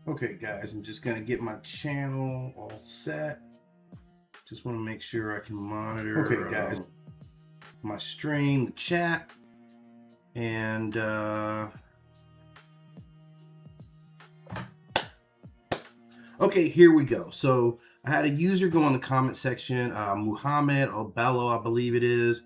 Okay, guys, I'm just gonna get my channel all set. Just want to make sure I can monitor. Okay, guys, my stream, the chat, and okay, here we go. So I had a user go in the comment section, Muhammad Obello, I believe it is,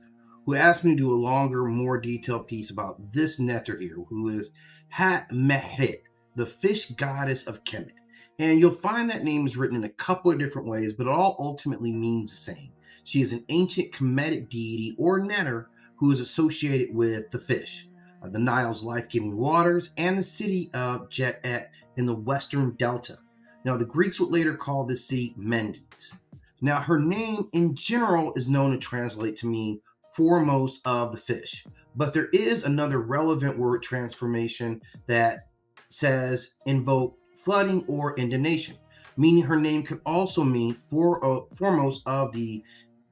who asked me to do a longer, more detailed piece about this netter here, who is Hat-Mehit, the fish goddess of Kemet. And you'll find that name is written in a couple of different ways, but it all ultimately means the same. She is an ancient Kemetic deity or netter who is associated with the fish, the Nile's life-giving waters, and the city of Djedet in the Western Delta. Now, the Greeks would later call this city Mendes. Now, her name in general is known to translate to mean foremost of the fish, but there is another relevant word transformation that says invoke flooding or inundation, meaning her name could also mean foremost of the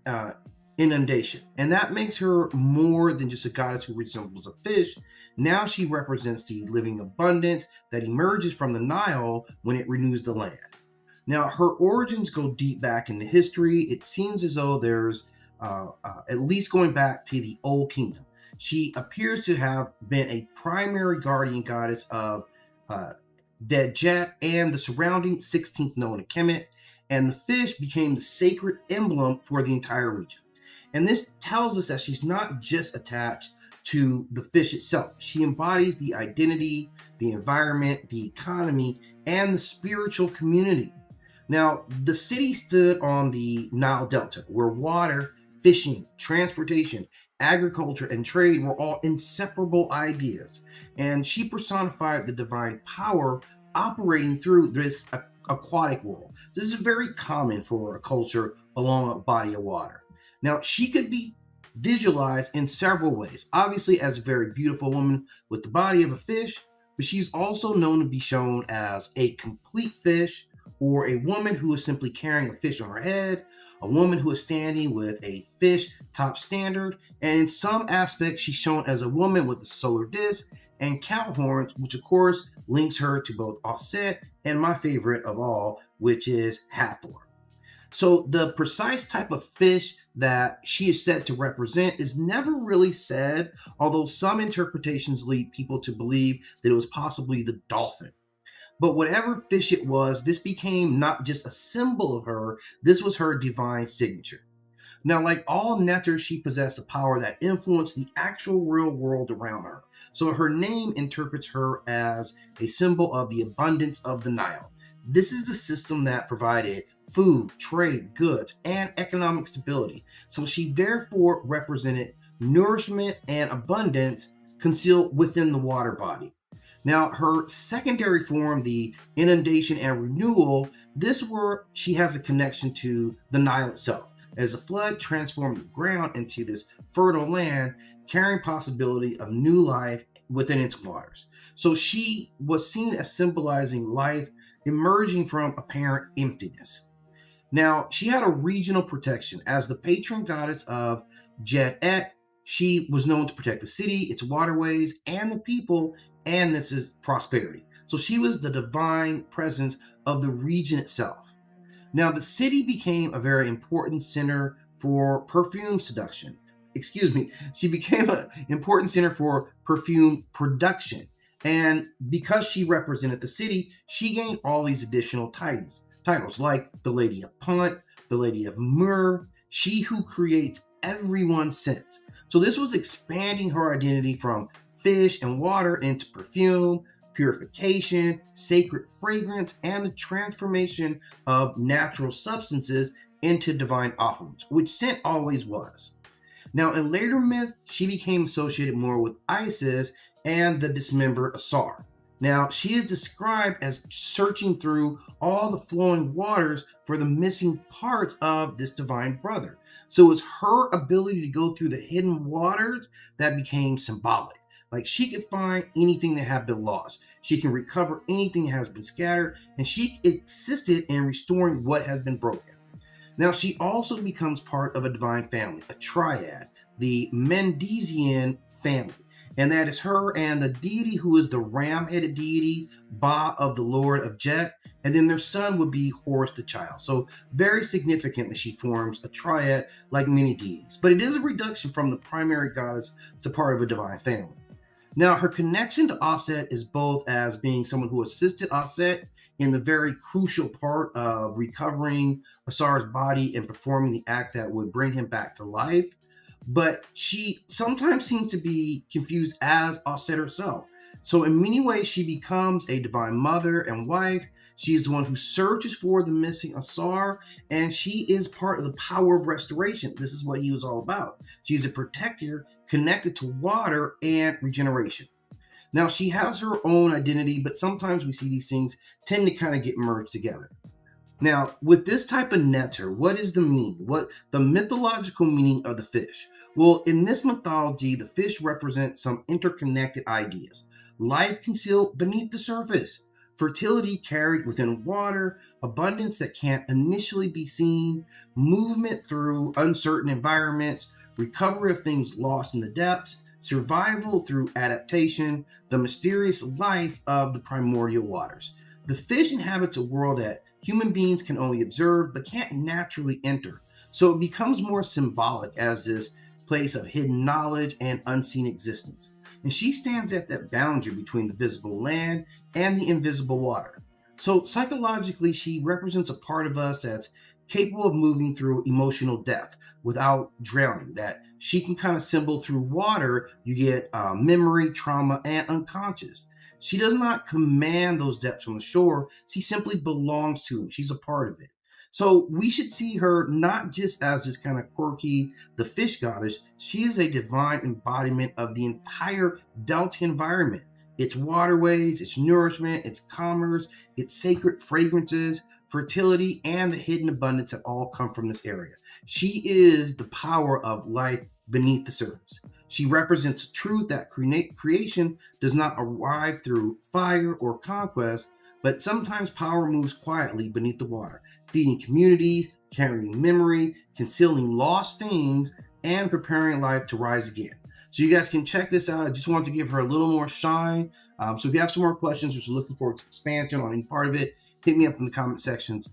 uh, inundation. And that makes her more than just a goddess who resembles a fish. Now she represents the living abundance that emerges from the Nile when it renews the land. Now, her origins go deep back into history. It seems as though there's at least going back to the Old Kingdom. She appears to have been a primary guardian goddess of Djedet and the surrounding 16th known as Kemet, and the fish became the sacred emblem for the entire region. And this tells us that she's not just attached to the fish itself. She embodies the identity, the environment, the economy, and the spiritual community. Now, the city stood on the Nile Delta, where water, fishing, transportation, agriculture, and trade were all inseparable ideas. And she personified the divine power operating through this aquatic world. This is very common for a culture along a body of water. Now, she could be visualized in several ways. Obviously, as a very beautiful woman with the body of a fish, but she's also known to be shown as a complete fish, or a woman who is simply carrying a fish on her head, a woman who is standing with a fish top standard, and in some aspects, she's shown as a woman with a solar disc and cow horns, which of course links her to both Osset and my favorite of all, which is Hathor. So the precise type of fish that she is said to represent is never really said, although some interpretations lead people to believe that it was possibly the dolphin. But whatever fish it was, this became not just a symbol of her, this was her divine signature. Now, like all netters, she possessed a power that influenced the actual real world around her. So her name interprets her as a symbol of the abundance of the Nile. This is the system that provided food, trade, goods, and economic stability. So she therefore represented nourishment and abundance concealed within the water body. Now, her secondary form, the inundation and renewal, this where she has a connection to the Nile itself, as a flood transformed the ground into this fertile land, carrying possibility of new life within its waters. So she was seen as symbolizing life emerging from apparent emptiness. Now, she had a regional protection. As the patron goddess of Djedet, she was known to protect the city, its waterways, and the people, and this is prosperity. So she was the divine presence of the region itself. Now, the city became a very important center for perfume seduction. Excuse me, she became an important center for perfume production. And because she represented the city, she gained all these additional titles like the Lady of Punt, the Lady of Myrrh, she who creates everyone's sense. So this was expanding her identity from fish and water into perfume, purification, sacred fragrance, and the transformation of natural substances into divine offerings, which scent always was. Now, in later myth, she became associated more with Isis and the dismembered Asar. Now, she is described as searching through all the flowing waters for the missing parts of this divine brother. So it's her ability to go through the hidden waters that became symbolic. Like she could find anything that had been lost. She can recover anything that has been scattered, and she assisted in restoring what has been broken. Now, she also becomes part of a divine family, a triad, the Mendesian family. And that is her and the deity who is the ram-headed deity, Ba of the Lord of Jet. And then their son would be Horus the child. So very significant that she forms a triad like many deities. But it is a reduction from the primary goddess to part of a divine family. Now, her connection to Aset is both as being someone who assisted Aset in the very crucial part of recovering Asar's body and performing the act that would bring him back to life. But she sometimes seems to be confused as Aset herself. So, in many ways, she becomes a divine mother and wife. She is the one who searches for the missing Asar, and she is part of the power of restoration. This is what he was all about. She's a protector connected to water and regeneration. Now, she has her own identity, but sometimes we see these things tend to kind of get merged together. Now, with this type of netter, what is the meaning? What the mythological meaning of the fish? Well, in this mythology, the fish represent some interconnected ideas. Life concealed beneath the surface, fertility carried within water, abundance that can't initially be seen, movement through uncertain environments, recovery of things lost in the depths, survival through adaptation, the mysterious life of the primordial waters. The fish inhabits a world that human beings can only observe but can't naturally enter. So it becomes more symbolic as this place of hidden knowledge and unseen existence. And she stands at that boundary between the visible land and the invisible water. So psychologically, she represents a part of us that's capable of moving through emotional depth without drowning. That she can kind of symbol through water, you get memory, trauma, and unconscious. She does not command those depths from the shore. She simply belongs to them. She's a part of it. So we should see her not just as this kind of quirky, the fish goddess. She is a divine embodiment of the entire Delta environment. Its waterways, its nourishment, its commerce, its sacred fragrances, fertility, and the hidden abundance that all come from this area. She is the power of life beneath the surface. She represents truth that creation does not arrive through fire or conquest, but sometimes power moves quietly beneath the water, feeding communities, carrying memory, concealing lost things, and preparing life to rise again. So you guys can check this out. I just wanted to give her a little more shine. So if you have some more questions or you're looking for expansion on any part of it, hit me up in the comment sections